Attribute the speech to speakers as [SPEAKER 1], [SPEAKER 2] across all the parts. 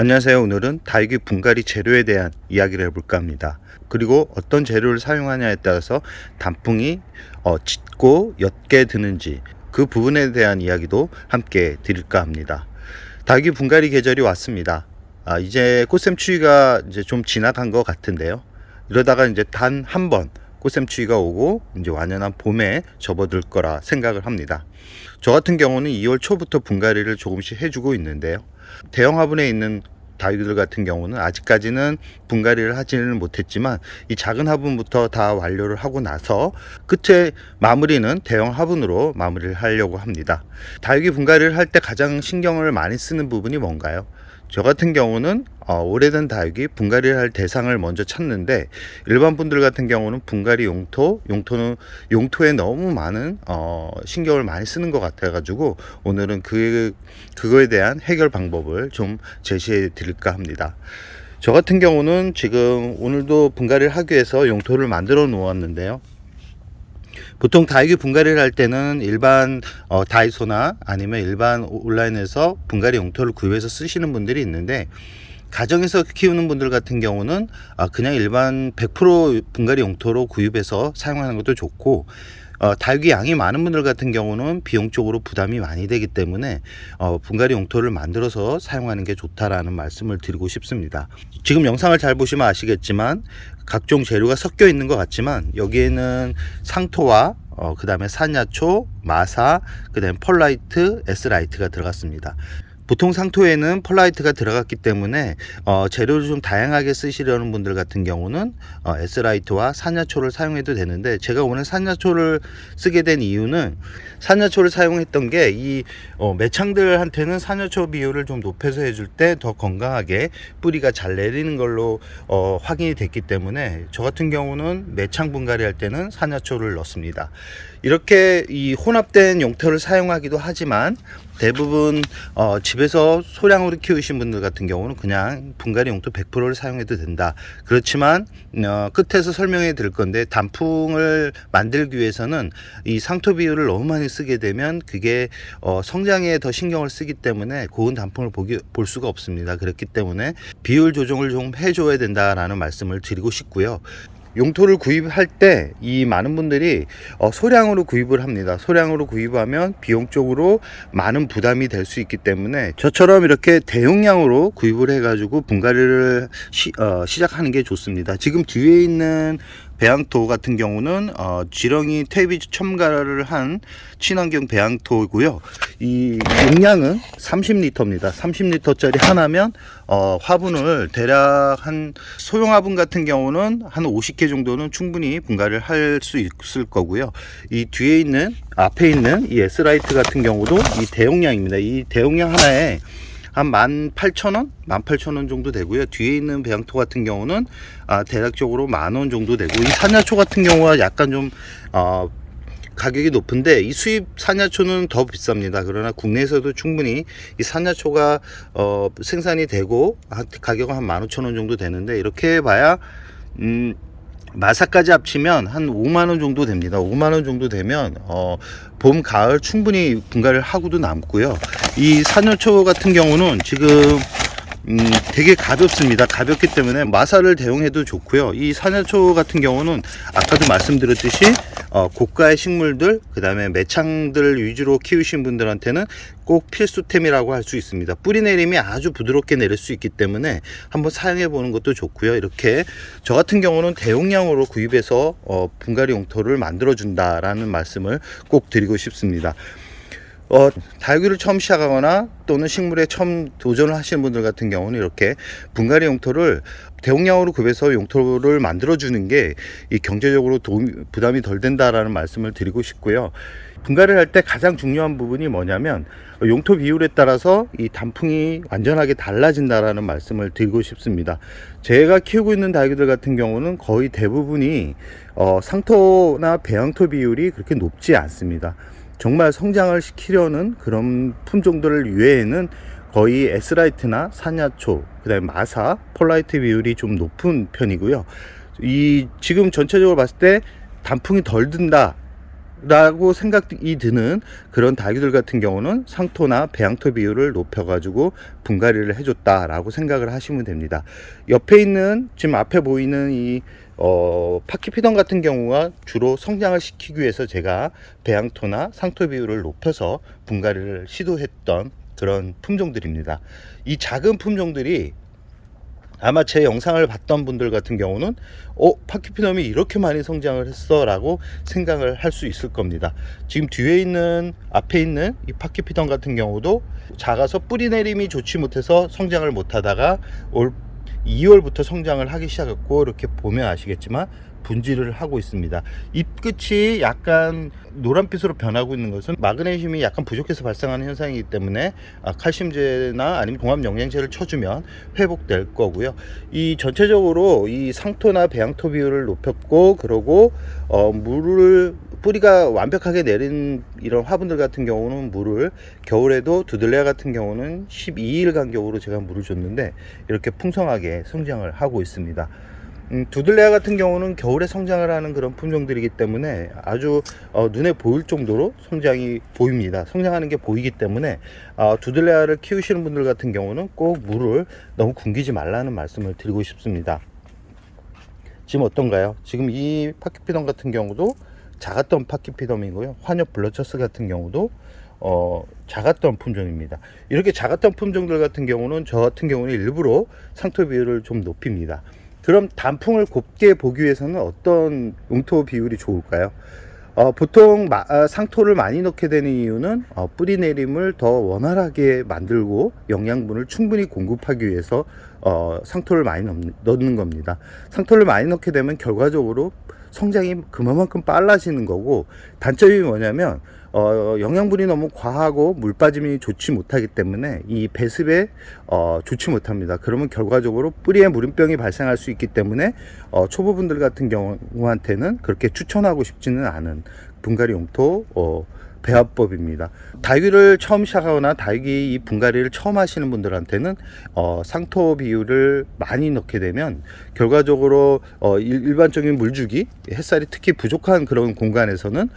[SPEAKER 1] 안녕하세요. 오늘은 다육이 분갈이 재료에 대한 이야기를 해볼까 합니다. 그리고 어떤 재료를 사용하냐에 따라서 단풍이 짙고 옅게 드는지 그 부분에 대한 이야기도 함께 드릴까 합니다. 다육이 분갈이 계절이 왔습니다. 이제 꽃샘추위가 이제 좀 지나간 것 같은데요. 이러다가 이제 단 한 번 꽃샘추위가 오고 이제 완연한 봄에 접어들 거라 생각을 합니다. 저 같은 경우는 2월 초부터 분갈이를 조금씩 해주고 있는데요. 대형 화분에 있는 다육이들 같은 경우는 아직까지는 분갈이를 하지는 못했지만 이 작은 화분부터 다 완료를 하고 나서 끝에 마무리는 대형 화분으로 마무리를 하려고 합니다. 다육이 분갈이를 할 때 가장 신경을 많이 쓰는 부분이 뭔가요? 저 같은 경우는 오래된 다육이 분갈이를 할 대상을 먼저 찾는데, 일반 분들 같은 경우는 분갈이 용토는 용토에 너무 많은 신경을 많이 쓰는 것 같아 가지고 오늘은 그거에 대한 해결 방법을 좀 제시해 드릴까 합니다. 저 같은 경우는 지금 오늘도 분갈이를 하기 위해서 용토를 만들어 놓았는데요. 보통 다육이 분갈이를 할 때는 일반 다이소나 아니면 일반 온라인에서 분갈이 용토를 구입해서 쓰시는 분들이 있는데, 가정에서 키우는 분들 같은 경우는 그냥 일반 100% 분갈이 용토로 구입해서 사용하는 것도 좋고, 다육이 양이 많은 분들 같은 경우는 비용적으로 부담이 많이 되기 때문에 분갈이 용토를 만들어서 사용하는 게 좋다라는 말씀을 드리고 싶습니다. 지금 영상을 잘 보시면 아시겠지만 각종 재료가 섞여 있는 것 같지만 여기에는 상토와 그 다음에 산야초, 마사, 그 다음에 펄라이트, S라이트가 들어갔습니다. 보통 상토에는 펄라이트가 들어갔기 때문에 재료를 좀 다양하게 쓰시려는 분들 같은 경우는 S라이트와 산야초를 사용해도 되는데, 제가 오늘 산야초를 쓰게 된 이유는 산야초를 사용했던 게 이 매창들한테는 산야초 비율을 좀 높여서 해줄 때 더 건강하게 뿌리가 잘 내리는 걸로 확인이 됐기 때문에 저 같은 경우는 매창 분갈이 할 때는 산야초를 넣습니다. 이렇게 이 혼합된 용토를 사용하기도 하지만 대부분 집에서 소량으로 키우신 분들 같은 경우는 그냥 분갈이 용토 100%를 사용해도 된다. 그렇지만 끝에서 설명해 드릴 건데, 단풍을 만들기 위해서는 이 상토 비율을 너무 많이 쓰게 되면 그게 성장에 더 신경을 쓰기 때문에 고운 단풍을 볼 수가 없습니다. 그렇기 때문에 비율 조정을 좀 해줘야 된다라는 말씀을 드리고 싶고요. 용토를 구입할 때 이 많은 분들이 소량으로 구입을 합니다. 소량으로 구입하면 비용적으로 많은 부담이 될 수 있기 때문에 저처럼 이렇게 대용량으로 구입을 해 가지고 분갈이를 시작하는 게 좋습니다. 지금 뒤에 있는 배양토 같은 경우는 지렁이 퇴비 첨가를 한 친환경 배양토고요. 이 용량은 30리터입니다. 30리터짜리 하나면 화분을 대략 한 소형 화분 같은 경우는 한 50개 정도는 충분히 분갈이를 할 수 있을 거고요. 이 뒤에 있는 앞에 있는 이 S라이트 같은 경우도 이 대용량입니다. 이 대용량 하나에 한 18,000원? 18,000원 정도 되고요. 뒤에 있는 배양토 같은 경우는 대략적으로 10,000원 정도 되고, 이 산야초 같은 경우가 약간 좀 가격이 높은데 이 수입 산야초는 더 비쌉니다. 그러나 국내에서도 충분히 이 산야초가 생산이 되고 가격은 한 15,000원 정도 되는데, 이렇게 봐야 마사까지 합치면 한 5만원 정도 됩니다. 5만원 정도 되면 봄, 가을 충분히 분갈이를 하고도 남고요. 이 산야초 같은 경우는 지금 되게 가볍습니다. 가볍기 때문에 마사를 대용해도 좋고요. 이 산야초 같은 경우는 아까도 말씀드렸듯이 고가의 식물들, 그 다음에 매창들 위주로 키우신 분들한테는 꼭 필수템이라고 할 수 있습니다. 뿌리 내림이 아주 부드럽게 내릴 수 있기 때문에 한번 사용해 보는 것도 좋고요. 이렇게 저 같은 경우는 대용량으로 구입해서 분갈이 용토를 만들어 준다라는 말씀을 꼭 드리고 싶습니다. 다육이를 처음 시작하거나 또는 식물에 처음 도전을 하시는 분들 같은 경우는 이렇게 분갈이 용토를 대용량으로 구입해서 용토를 만들어 주는 게 이 경제적으로 부담이 덜 된다라는 말씀을 드리고 싶고요. 분갈이를 할 때 가장 중요한 부분이 뭐냐면 용토 비율에 따라서 이 단풍이 완전하게 달라진다라는 말씀을 드리고 싶습니다. 제가 키우고 있는 다육이들 같은 경우는 거의 대부분이 상토나 배양토 비율이 그렇게 높지 않습니다. 정말 성장을 시키려는 그런 품종들을 위해에는 거의 S라이트나 산야초, 그 다음에 마사, 폴라이트 비율이 좀 높은 편이고요. 이 지금 전체적으로 봤을 때 단풍이 덜 든다, 라고 생각이 드는 그런 다육이들 같은 경우는 상토나 배양토 비율을 높여가지고 분갈이를 해줬다라고 생각을 하시면 됩니다. 옆에 있는 지금 앞에 보이는 이 파키피던 같은 경우가 주로 성장을 시키기 위해서 제가 배양토나 상토 비율을 높여서 분갈이를 시도했던 그런 품종들입니다. 이 작은 품종들이 아마 제 영상을 봤던 분들 같은 경우는 파키피덤이 이렇게 많이 성장을 했어 라고 생각을 할 수 있을 겁니다. 지금 뒤에 있는 앞에 있는 이 파키피덤 같은 경우도 작아서 뿌리 내림이 좋지 못해서 성장을 못 하다가 올 2월부터 성장을 하기 시작했고, 이렇게 보면 아시겠지만 분질을 하고 있습니다. 잎 끝이 약간 노란빛으로 변하고 있는 것은 마그네슘이 약간 부족해서 발생하는 현상이기 때문에 칼슘제나 아니면 종합 영양제를 쳐주면 회복될 거고요. 이 전체적으로 이 상토나 배양토 비율을 높였고, 그러고 물을 뿌리가 완벽하게 내린 이런 화분들 같은 경우는 물을 겨울에도 두들레아 같은 경우는 12일 간격으로 제가 물을 줬는데 이렇게 풍성하게 성장을 하고 있습니다. 두들레아 같은 경우는 겨울에 성장을 하는 그런 품종들이기 때문에 아주 눈에 보일 정도로 성장이 보입니다. 성장하는 게 보이기 때문에 두들레아를 키우시는 분들 같은 경우는 꼭 물을 너무 굶기지 말라는 말씀을 드리고 싶습니다. 지금 어떤가요? 지금 이 파키피덤 같은 경우도 작았던 파키피덤이고요. 환엽 블러처스 같은 경우도 작았던 품종입니다. 이렇게 작았던 품종들 같은 경우는 저 같은 경우는 일부러 상토 비율을 좀 높입니다. 그럼 단풍을 곱게 보기 위해서는 어떤 용토 비율이 좋을까요? 보통 상토를 많이 넣게 되는 이유는 뿌리 내림을 더 원활하게 만들고 영양분을 충분히 공급하기 위해서 상토를 많이 넣는 겁니다. 상토를 많이 넣게 되면 결과적으로 성장이 그만큼 빨라지는 거고, 단점이 뭐냐면 영양분이 너무 과하고 물 빠짐이 좋지 못하기 때문에 이 배습에 좋지 못합니다. 그러면 결과적으로 뿌리에 물음병이 발생할 수 있기 때문에 초보분들 같은 경우한테는 그렇게 추천하고 싶지는 않은 분갈이 용토 배합법입니다. 다육이를 처음 시작하거나 다육이 이 분갈이를 처음 하시는 분들한테는 상토 비율을 많이 넣게 되면 결과적으로 일반적인 물주기, 햇살이 특히 부족한 그런 공간에서는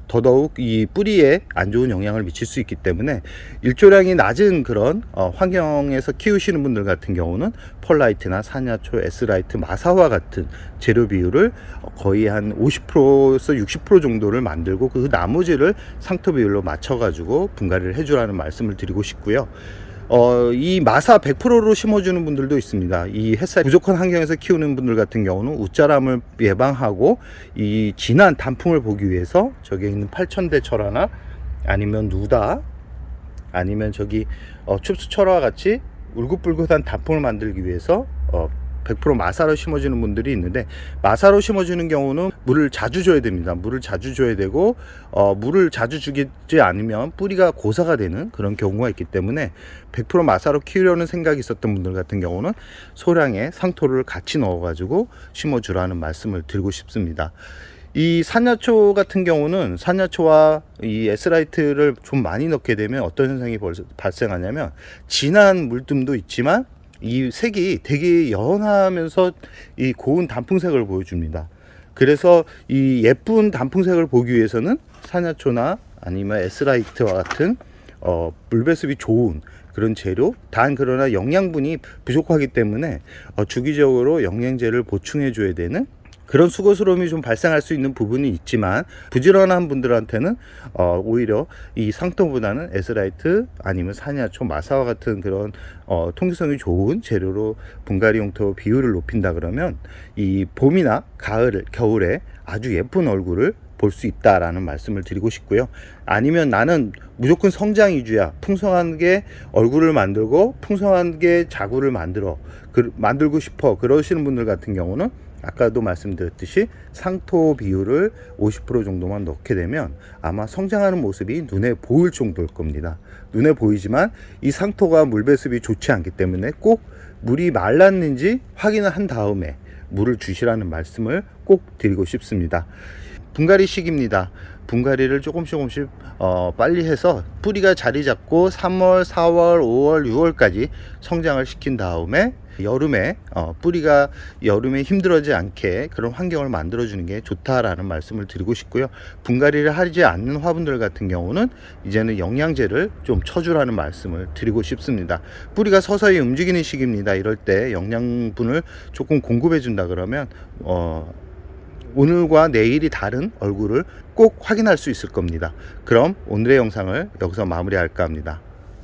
[SPEAKER 1] 더더욱 이 뿌리에 안 좋은 영향을 미칠 수 있기 때문에 일조량이 낮은 그런 환경에서 키우시는 분들 같은 경우는 펄라이트나 사냐초, S라이트, 마사와 같은 재료 비율을 거의 한 50%에서 60% 정도를 만들고 그 나머지를 상토 비율로 맞춰 가지고 분갈이를 해주라는 말씀을 드리고 싶고요. 이 마사 100%로 심어주는 분들도 있습니다. 이 햇살 부족한 환경에서 키우는 분들 같은 경우는 웃자람을 예방하고 이 진한 단풍을 보기 위해서 저기 있는 팔천대철화나 아니면 누다, 아니면 저기 춥수철화와 같이 울긋불긋한 단풍을 만들기 위해서 100% 마사로 심어주는 분들이 있는데, 마사로 심어주는 경우는 물을 자주 줘야 됩니다. 물을 자주 줘야 되고 물을 자주 주지 않으면 뿌리가 고사가 되는 그런 경우가 있기 때문에 100% 마사로 키우려는 생각이 있었던 분들 같은 경우는 소량의 상토를 같이 넣어 가지고 심어주라는 말씀을 드리고 싶습니다. 이 산야초 같은 경우는 산야초와 이 S라이트를 좀 많이 넣게 되면 어떤 현상이 발생하냐면 진한 물듬도 있지만 이 색이 되게 연하면서 이 고운 단풍색을 보여줍니다. 그래서 이 예쁜 단풍색을 보기 위해서는 산야초나 아니면 S라이트와 같은 물배습이 좋은 그런 재료, 단 그러나 영양분이 부족하기 때문에 주기적으로 영양제를 보충해 줘야 되는 그런 수고스러움이 좀 발생할 수 있는 부분이 있지만, 부지런한 분들한테는 오히려 이 상토보다는 S라이트 아니면 사냐초, 마사와 같은 그런 통기성이 좋은 재료로 분갈이 용토 비율을 높인다 그러면 이 봄이나 겨울에 아주 예쁜 얼굴을 볼 수 있다라는 말씀을 드리고 싶고요. 아니면 나는 무조건 성장 위주야, 풍성하게 얼굴을 만들고 풍성하게 자구를 만들고 싶어, 그러시는 분들 같은 경우는 아까도 말씀드렸듯이 상토 비율을 50% 정도만 넣게 되면 아마 성장하는 모습이 눈에 보일 정도일 겁니다. 눈에 보이지만 이 상토가 물 배습이 좋지 않기 때문에 꼭 물이 말랐는지 확인을 한 다음에 물을 주시라는 말씀을 꼭 드리고 싶습니다. 분갈이 시기입니다. 분갈이를 조금씩 빨리 해서 뿌리가 자리 잡고 3월, 4월, 5월, 6월까지 성장을 시킨 다음에 여름에 뿌리가 여름에 힘들어지지 않게 그런 환경을 만들어 주는 게 좋다라는 말씀을 드리고 싶고요. 분갈이를 하지 않는 화분들 같은 경우는 이제는 영양제를 좀 쳐주라는 말씀을 드리고 싶습니다. 뿌리가 서서히 움직이는 시기입니다. 이럴 때 영양분을 조금 공급해 준다 그러면 오늘과 내일이 다른 얼굴을 꼭 확인할 수 있을 겁니다. 그럼 오늘의 영상을 여기서 마무리할까 합니다.